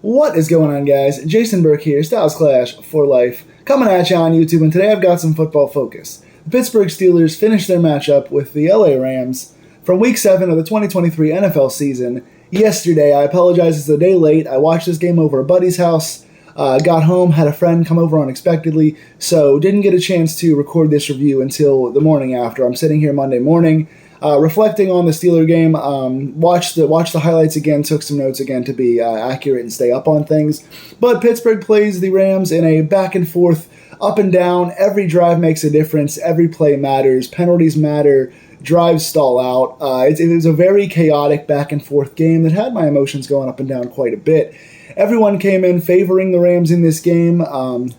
What is going on, guys? Jason Burke here, Styles Clash for Life, coming at you on YouTube, and today I've got some football focus. The Pittsburgh Steelers finished their matchup with the LA Rams from Week 7 of the 2023 NFL season yesterday. I apologize, it's a day late. I watched this game over at a buddy's house, got home, had a friend come over unexpectedly, so didn't get a chance to record this review until the morning after. I'm sitting here Monday morning, reflecting on the Steeler game, watched the highlights again, took some notes again to be accurate and stay up on things. But Pittsburgh plays the Rams in a back and forth, up and down. Every drive makes a difference. Every play matters. Penalties matter. Drives stall out. It was a very chaotic back and forth game that had my emotions going up and down quite a bit. Everyone came in favoring the Rams in this game.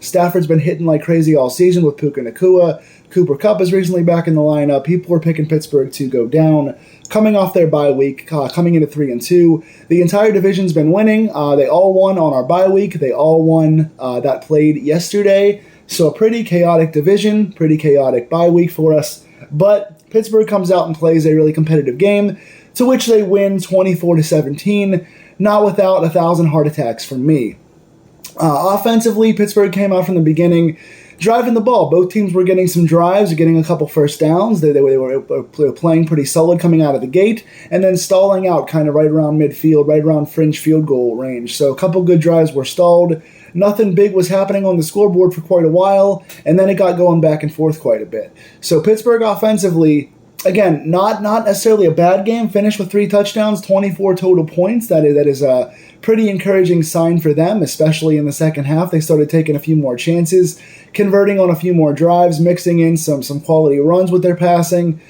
Stafford's been hitting like crazy all season with Puka Nacua. Cooper Kupp is recently back in the lineup. People were picking Pittsburgh to go down. Coming off their bye week, coming into 3-2. The entire division's been winning. They all won on our bye week. They all won that played yesterday. So a pretty chaotic division, pretty chaotic bye week for us. But Pittsburgh comes out and plays a really competitive game, to which they win 24-17, not without 1,000 heart attacks from me. Offensively, Pittsburgh came out from the beginning driving the ball. Both teams were getting some drives, getting a couple first downs. They were playing pretty solid coming out of the gate, and then stalling out kind of right around midfield, right around fringe field goal range. So a couple good drives were stalled. Nothing big was happening on the scoreboard for quite a while, and then it got going back and forth quite a bit. So Pittsburgh offensively, again, not necessarily a bad game. Finished with 3 touchdowns, 24 total points. That is a pretty encouraging sign for them, especially in the second half. They started taking a few more chances, converting on a few more drives, mixing in some quality runs with their passing.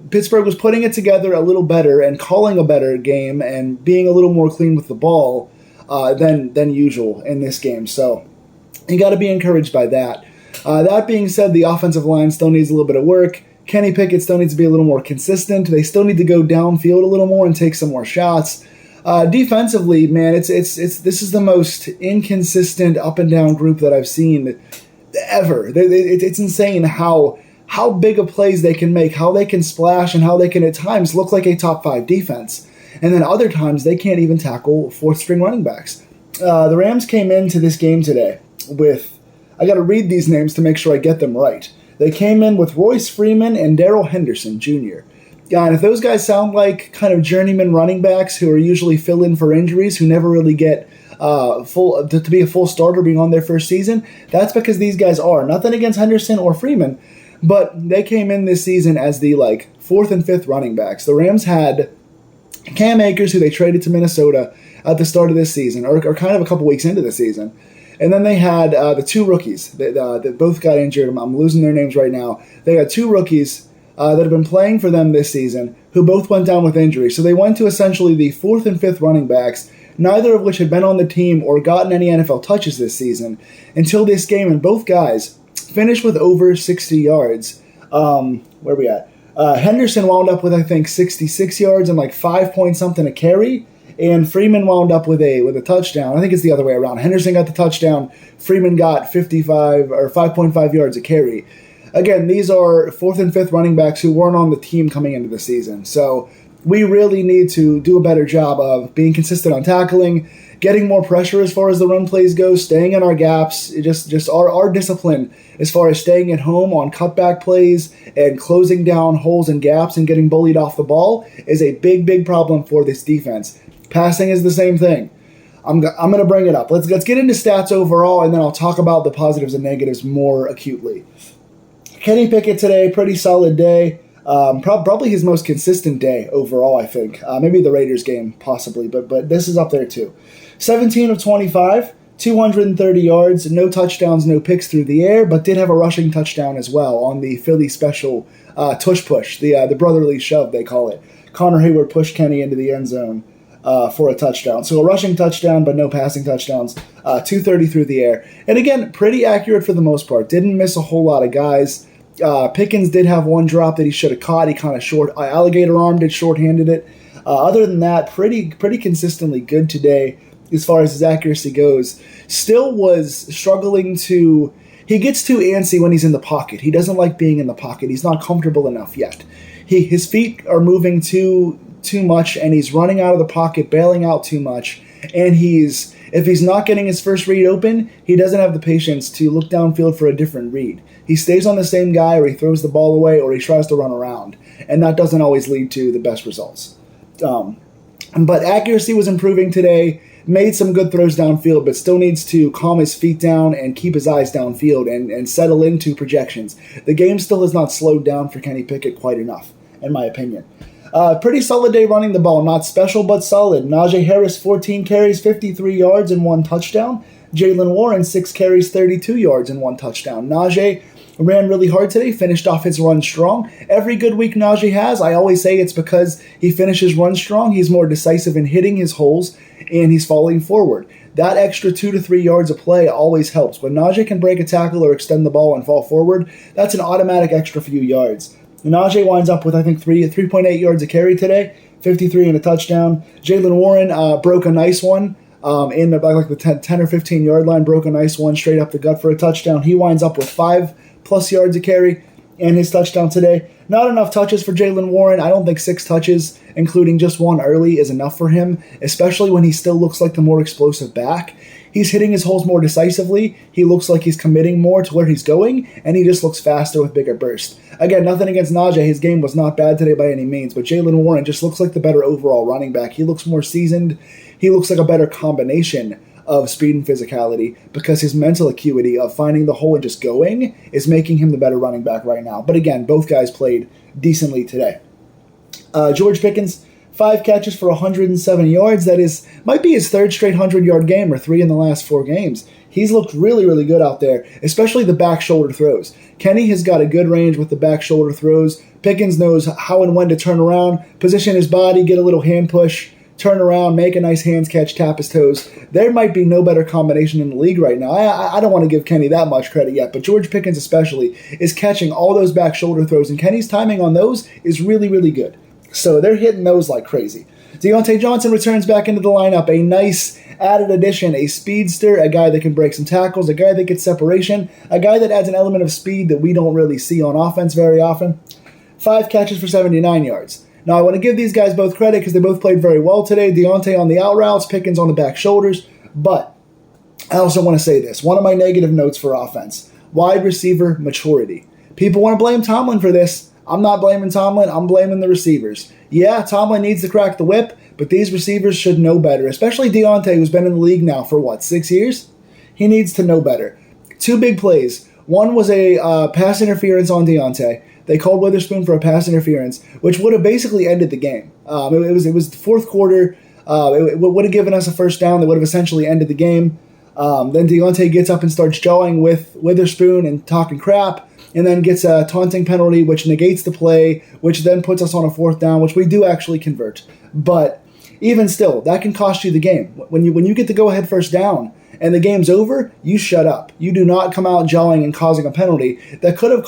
Pittsburgh was putting it together a little better and calling a better game and being a little more clean with the ball than usual in this game. So you got to be encouraged by that. That being said, the offensive line still needs a little bit of work. Kenny Pickett still needs to be a little more consistent. They still need to go downfield a little more and take some more shots. Defensively, man, this is the most inconsistent up and down group that I've seen ever. It's insane how big of plays they can make, how they can splash, and how they can at times look like a top 5 defense. And then other times they can't even tackle 4th-string running backs. The Rams came into this game today with, I got to read these names to make sure I get them right. They came in with Royce Freeman and Darrell Henderson, Jr. And if those guys sound like kind of journeyman running backs who are usually fill-in for injuries, who never really get to be a full starter being on their first season, that's because these guys are. Nothing against Henderson or Freeman, but they came in this season as the 4th and 5th running backs. The Rams had Cam Akers, who they traded to Minnesota at the start of this season, or kind of a couple weeks into the season. And then they had the 2 rookies that both got injured. I'm losing their names right now. They had 2 rookies that have been playing for them this season who both went down with injury. So they went to essentially the 4th and 5th running backs, neither of which had been on the team or gotten any NFL touches this season until this game. And both guys finished with over 60 yards. Where are we at? Henderson wound up with, I think, 66 yards and 5 point something a carry. And Freeman wound up with a touchdown. I think it's the other way around. Henderson got the touchdown. Freeman got 55 or 5.5 yards a carry. Again, these are 4th and 5th running backs who weren't on the team coming into the season. So we really need to do a better job of being consistent on tackling, getting more pressure as far as the run plays go, staying in our gaps, just our discipline as far as staying at home on cutback plays and closing down holes and gaps and getting bullied off the ball is a big problem for this defense. Passing is the same thing. I'm going to bring it up. Let's get into stats overall, and then I'll talk about the positives and negatives more acutely. Kenny Pickett today, pretty solid day. Probably his most consistent day overall, I think. Maybe the Raiders game, possibly, but this is up there too. 17 of 25, 230 yards, no touchdowns, no picks through the air, but did have a rushing touchdown as well on the Philly special tush push, the brotherly shove, they call it. Connor Hayward pushed Kenny into the end zone for a touchdown. So a rushing touchdown, but no passing touchdowns. 230 through the air. And again, pretty accurate for the most part. Didn't miss a whole lot of guys. Pickens did have one drop that he should have caught. He kind of alligator armed it, short-handed it. Other than that, pretty consistently good today as far as his accuracy goes. Still was struggling to... He gets too antsy when he's in the pocket. He doesn't like being in the pocket. He's not comfortable enough yet. His feet are moving too much, and he's running out of the pocket, bailing out too much, and he's If he's not getting his first read open, he doesn't have the patience to look downfield for a different read. He stays on the same guy, or he throws the ball away, or he tries to run around. And that doesn't always lead to the best results. But accuracy was improving today. Made some good throws downfield, but still needs to calm his feet down and keep his eyes downfield and settle into projections. The game still has not slowed down for Kenny Pickett quite enough, in my opinion. Pretty solid day running the ball. Not special, but solid. Najee Harris, 14 carries, 53 yards, and 1 touchdown. Jaylen Warren, 6 carries, 32 yards, and 1 touchdown. Najee ran really hard today, finished off his run strong. Every good week Najee has, I always say it's because he finishes run strong. He's more decisive in hitting his holes, and he's falling forward. That extra 2 to 3 yards of play always helps. When Najee can break a tackle or extend the ball and fall forward, that's an automatic extra few yards. Najee winds up with, I think, 3.8 yards a carry today, 53 and a touchdown. Jaylen Warren broke a nice one in the 10 or 15 yard line, broke a nice one straight up the gut for a touchdown. He winds up with 5+ yards a carry and his touchdown today. Not enough touches for Jaylen Warren. I don't think 6 touches, including just one early, is enough for him, especially when he still looks like the more explosive back. He's hitting his holes more decisively. He looks like he's committing more to where he's going, and he just looks faster with bigger bursts. Again, nothing against Najee. His game was not bad today by any means, but Jaylen Warren just looks like the better overall running back. He looks more seasoned. He looks like a better combination of speed and physicality because his mental acuity of finding the hole and just going is making him the better running back right now. But again, both guys played decently today. George Pickens, 5 catches for 107 yards. That might be his 3rd straight 100-yard game or 3 in the last 4 games. He's looked really, really good out there, especially the back shoulder throws. Kenny has got a good range with the back shoulder throws. Pickens knows how and when to turn around, position his body, get a little hand push, turn around, make a nice hands catch, tap his toes. There might be no better combination in the league right now. I don't want to give Kenny that much credit yet, but George Pickens especially is catching all those back shoulder throws, and Kenny's timing on those is really, really good. So they're hitting those like crazy. Deontay Johnson returns back into the lineup, a nice added addition, a speedster, a guy that can break some tackles, a guy that gets separation, a guy that adds an element of speed that we don't really see on offense very often. 5 catches for 79 yards. Now, I want to give these guys both credit because they both played very well today. Deontay on the out routes, Pickens on the back shoulders. But I also want to say this. One of my negative notes for offense, wide receiver maturity. People want to blame Tomlin for this. I'm not blaming Tomlin. I'm blaming the receivers. Yeah, Tomlin needs to crack the whip, but these receivers should know better, especially Deontay, who's been in the league now for, 6 years? He needs to know better. 2 big plays. One was a pass interference on Deontay. They called Witherspoon for a pass interference, which would have basically ended the game. It was the 4th quarter. It would have given us a first down that would have essentially ended the game. Then Deontay gets up and starts jawing with Witherspoon and talking crap, and then gets a taunting penalty, which negates the play, which then puts us on a 4th down, which we do actually convert. But even still, that can cost you the game. When you get the go-ahead first down and the game's over, you shut up. You do not come out jawing and causing a penalty that could have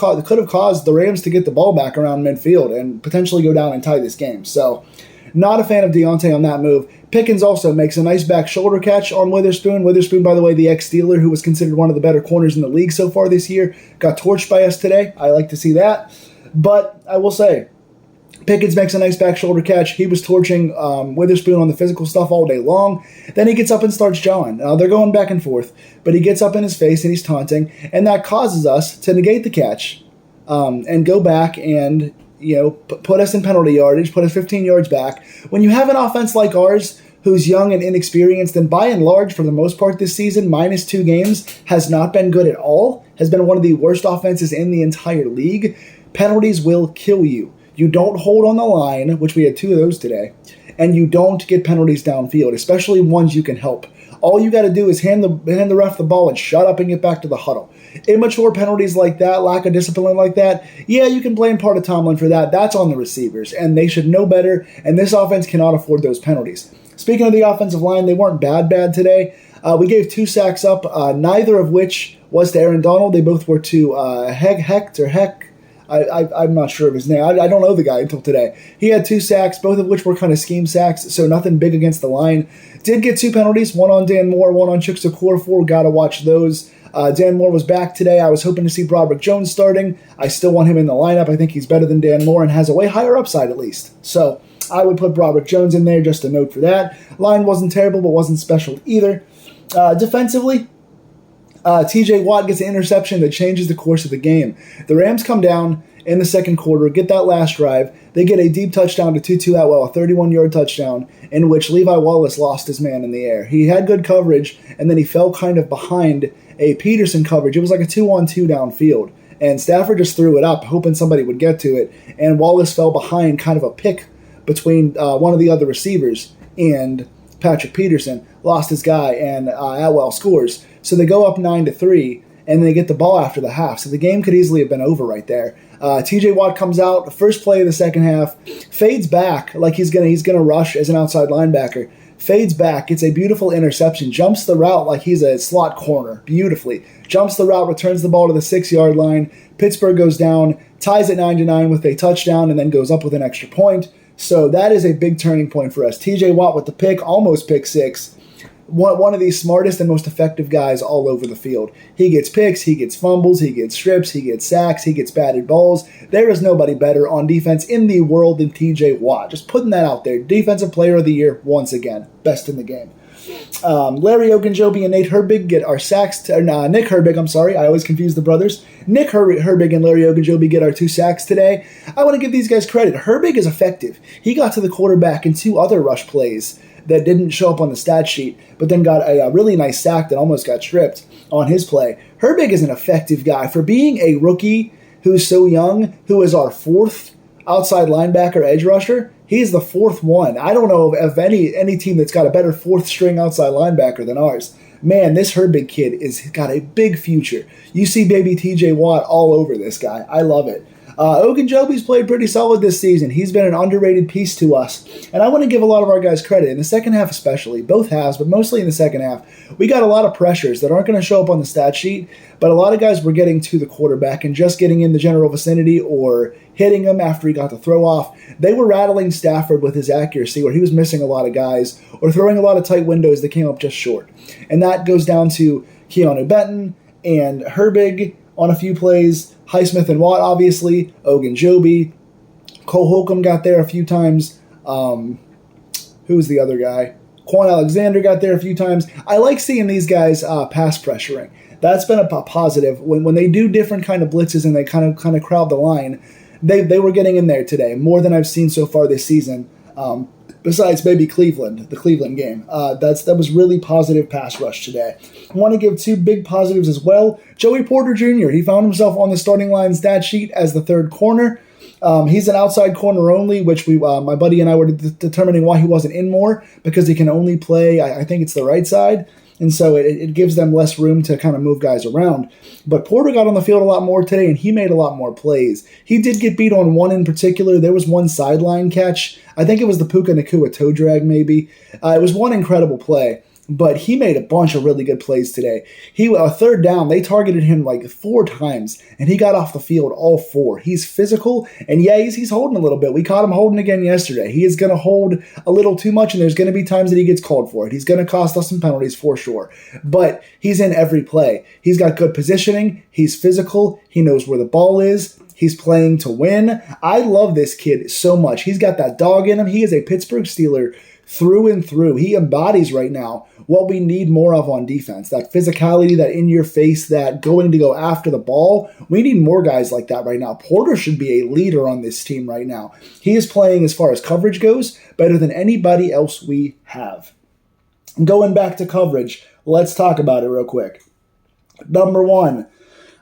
caused the Rams to get the ball back around midfield and potentially go down and tie this game. So, not a fan of Deontay on that move. Pickens also makes a nice back shoulder catch on Witherspoon. Witherspoon, by the way, the ex-Steeler, who was considered one of the better corners in the league so far this year, got torched by us today. I like to see that. But I will say, Pickens makes a nice back shoulder catch. He was torching Witherspoon on the physical stuff all day long. Then he gets up and starts jawing. They're going back and forth, but he gets up in his face and he's taunting, and that causes us to negate the catch and go back and put us in penalty yardage, put us 15 yards back. When you have an offense like ours, who's young and inexperienced, and by and large, for the most part this season, minus 2 games, has not been good at all, has been one of the worst offenses in the entire league, penalties will kill you. You don't hold on the line, which we had 2 of those today, and you don't get penalties downfield, especially ones you can help. All you got to do is hand the ref the ball and shut up and get back to the huddle. Immature penalties like that, lack of discipline like that, yeah, you can blame part of Tomlin for that. That's on the receivers, and they should know better, and this offense cannot afford those penalties. Speaking of the offensive line, they weren't bad today. We gave 2 sacks up, neither of which was to Aaron Donald. They both were to Heck. I'm not sure of his name. I don't know the guy until today. He had 2 sacks, both of which were kind of scheme sacks, so nothing big against the line. Did get 2 penalties, one on Dan Moore, one on Chuks Okorafor. Got to watch those. Dan Moore was back today. I was hoping to see Broderick Jones starting. I still want him in the lineup. I think he's better than Dan Moore and has a way higher upside at least. So I would put Broderick Jones in there, just a note for that. Line wasn't terrible, but wasn't special either. Defensively, TJ Watt gets an interception that changes the course of the game. The Rams come down in the second quarter, get that last drive. They get a deep touchdown to Tutu Atwell, a 31-yard touchdown, in which Levi Wallace lost his man in the air. He had good coverage, and then he fell kind of behind a Peterson coverage. It was like a 2-on-2 downfield, and Stafford just threw it up, hoping somebody would get to it, and Wallace fell behind kind of a pick between one of the other receivers and Patrick Peterson, lost his guy, and Atwell scores. So they go up 9-3, and they get the ball after the half. So the game could easily have been over right there. TJ Watt comes out, first play of the second half, fades back like he's gonna rush as an outside linebacker. Fades back, gets a beautiful interception, jumps the route like he's a slot corner, beautifully. Jumps the route, returns the ball to the 6-yard line. Pittsburgh goes down, ties it 9-9 with a touchdown, and then goes up with an extra point. So that is a big turning point for us. TJ Watt with the pick, almost pick six. One of the smartest and most effective guys all over the field. He gets picks, he gets fumbles, he gets strips, he gets sacks, he gets batted balls. There is nobody better on defense in the world than TJ Watt. Just putting that out there. Defensive Player of the Year once again. Best in the game. Larry Ogunjobi and Nate Herbig get our sacks. Nick Herbig, I'm sorry. I always confuse the brothers. Nick Herbig and Larry Ogunjobi get our 2 sacks today. I want to give these guys credit. Herbig is effective. He got to the quarterback in 2 other rush plays that didn't show up on the stat sheet, but then got a really nice sack that almost got stripped on his play. Herbig is an effective guy. For being a rookie who's so young, who is our 4th outside linebacker edge rusher, he's the 4th one. I don't know of any team that's got a better 4th string outside linebacker than ours. Man, this Herbig kid is got a big future. You see baby TJ Watt all over this guy. I love it. Ogunjobi's played pretty solid this season. He's been an underrated piece to us. And I want to give a lot of our guys credit, in the second half especially, both halves, but mostly in the second half. We got a lot of pressures that aren't going to show up on the stat sheet, but a lot of guys were getting to the quarterback and just getting in the general vicinity or hitting him after he got the throw off. They were rattling Stafford with his accuracy, where he was missing a lot of guys or throwing a lot of tight windows that came up just short. And that goes down to Keanu Benton and Herbig on a few plays, Highsmith and Watt, obviously, Ogunjobi, Cole Holcomb got there a few times. Who was the other guy? Quan Alexander got there a few times. I like seeing these guys pass pressuring. That's been a positive. When they do different kind of blitzes and they kind of crowd the line, they were getting in there today, more than I've seen so far this season. Besides maybe Cleveland, the Cleveland game. That was really positive pass rush today. I want to give 2 big positives as well. Joey Porter Jr., he found himself on the starting line stat sheet as the 3rd corner. He's an outside corner only, which my buddy and I were determining why he wasn't in more, because he can only play, I think it's the right side. And so it gives them less room to kind of move guys around. But Porter got on the field a lot more today, and he made a lot more plays. He did get beat on one in particular. There was one sideline catch. I think it was the Puka Nacua toe drag, maybe. It was one incredible play, but he made a bunch of really good plays today. A 3rd down, they targeted him like 4 times, and he got off the field all 4. He's physical, and yeah, he's holding a little bit. We caught him holding again yesterday. He is going to hold a little too much, and there's going to be times that he gets called for it. He's going to cost us some penalties for sure, but he's in every play. He's got good positioning. He's physical. He knows where the ball is. He's playing to win. I love this kid so much. He's got that dog in him. He is a Pittsburgh Steeler through and through. He embodies right now what we need more of on defense. That physicality, that in-your-face, that going to go after the ball. We need more guys like that right now. Porter should be a leader on this team right now. He is playing, as far as coverage goes, better than anybody else we have. Going back to coverage, let's talk about it real quick. Number 1.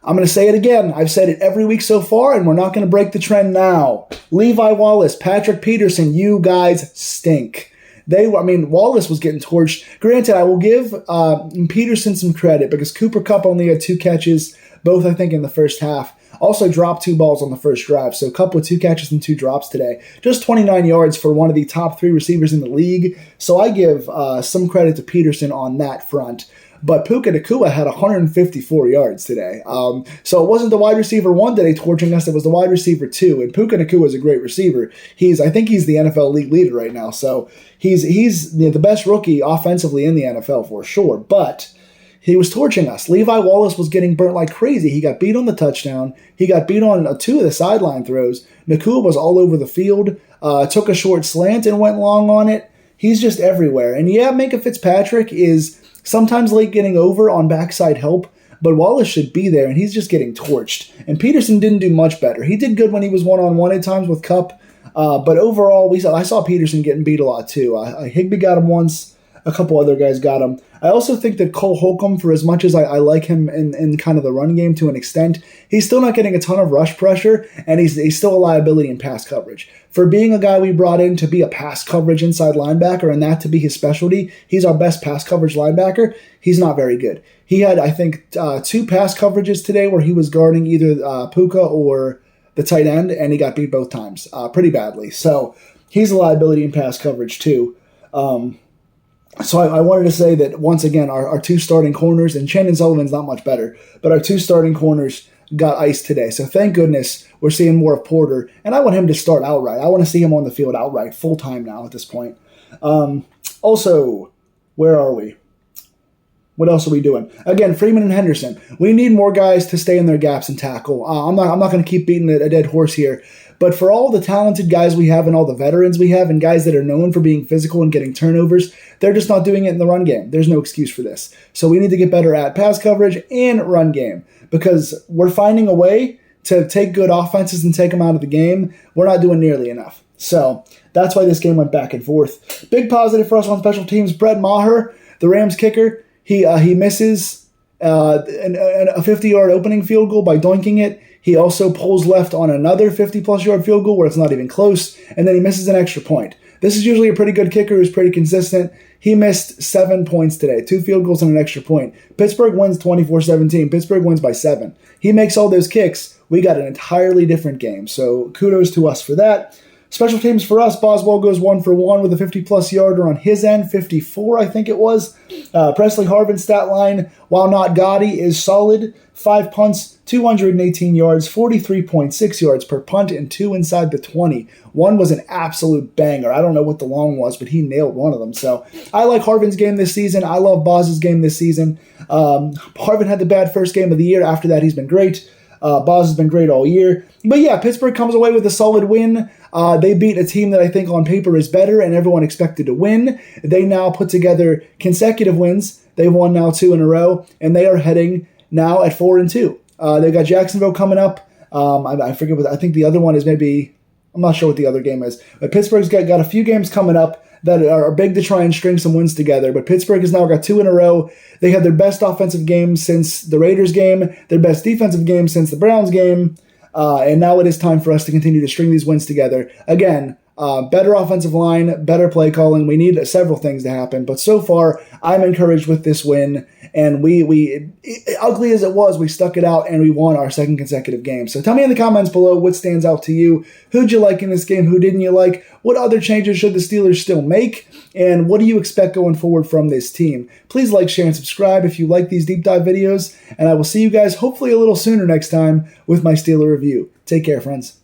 I'm going to say it again. I've said it every week so far, and we're not going to break the trend now. Levi Wallace, Patrick Peterson, you guys stink. Wallace was getting torched. Granted, I will give Peterson some credit because Cooper Kupp only had 2 catches, both I think in the first half. Also dropped 2 balls on the first drive, so Kupp with 2 catches and 2 drops today. Just 29 yards for one of the top 3 receivers in the league. So I give some credit to Peterson on that front. But Puka Nacua had 154 yards today. So it wasn't the wide receiver 1 today torching us. It was the wide receiver 2. And Puka Nacua is a great receiver. I think he's the NFL league leader right now. So he's the best rookie offensively in the NFL for sure. But he was torching us. Levi Wallace was getting burnt like crazy. He got beat on the touchdown. He got beat on 2 of the sideline throws. Nacua was all over the field, took a short slant and went long on it. He's just everywhere. And yeah, Minka Fitzpatrick is sometimes late getting over on backside help, but Wallace should be there, and he's just getting torched. And Peterson didn't do much better. He did good when he was one-on-one at times with Kupp, but overall, I saw Peterson getting beat a lot too. Higbee got him once. A couple other guys got him. I also think that Cole Holcomb, for as much as I like him in kind of the run game to an extent, he's still not getting a ton of rush pressure, and he's still a liability in pass coverage. For being a guy we brought in to be a pass coverage inside linebacker and that to be his specialty, he's our best pass coverage linebacker. He's not very good. He had, I think, 2 pass coverages today where he was guarding either Puka or the tight end, and he got beat both times pretty badly. So he's a liability in pass coverage too. So I wanted to say that, once again, our 2 starting corners, and Chandon Sullivan's not much better, but our 2 starting corners got iced today. So thank goodness we're seeing more of Porter, and I want him to start outright. I want to see him on the field outright, full-time now at this point. Also, where are we? What else are we doing? Again, Freeman and Henderson. We need more guys to stay in their gaps and tackle. I'm not going to keep beating a dead horse here. But for all the talented guys we have and all the veterans we have and guys that are known for being physical and getting turnovers, they're just not doing it in the run game. There's no excuse for this. So we need to get better at pass coverage and run game, because we're finding a way to take good offenses and take them out of the game. We're not doing nearly enough. So that's why this game went back and forth. Big positive for us on special teams, Brett Maher, the Rams kicker. He misses a 50-yard opening field goal by doinking it. He also pulls left on another 50-plus yard field goal where it's not even close, and then he misses an extra point. This is usually a pretty good kicker who's pretty consistent. He missed 7 points today, 2 field goals and an extra point. Pittsburgh wins 24-17. Pittsburgh wins by 7. He makes all those kicks. We got an entirely different game, so kudos to us for that. Special teams for us, Boswell goes 1 for 1 with a 50-plus yarder on his end, 54 I think it was. Presley Harvin's stat line, while not gaudy, is solid. 5 punts, 218 yards, 43.6 yards per punt, and 2 inside the 20. One was an absolute banger. I don't know what the long was, but he nailed one of them. So I like Harvin's game this season. I love Boz's game this season. Harvin had the bad first game of the year. After that, he's been great. Boz has been great all year. But yeah, Pittsburgh comes away with a solid win. They beat a team that I think on paper is better and everyone expected to win. They now put together consecutive wins. They've won now 2 in a row, and they are heading now at 4-2. They've got Jacksonville coming up. I forget what, I think the other one is maybe, I'm not sure what the other game is. But Pittsburgh's got a few games coming up that are big to try and string some wins together. But Pittsburgh has now got 2 in a row. They had their best offensive game since the Raiders game, their best defensive game since the Browns game, and now it is time for us to continue to string these wins together. Again, better offensive line, better play calling. We need several things to happen, but so far I'm encouraged with this win. And we ugly as it was, we stuck it out and we won our 2nd consecutive game. So tell me in the comments below what stands out to you. Who'd you like in this game? Who didn't you like? What other changes should the Steelers still make? And what do you expect going forward from this team? Please like, share, and subscribe if you like these deep dive videos. And I will see you guys hopefully a little sooner next time with my Steeler review. Take care, friends.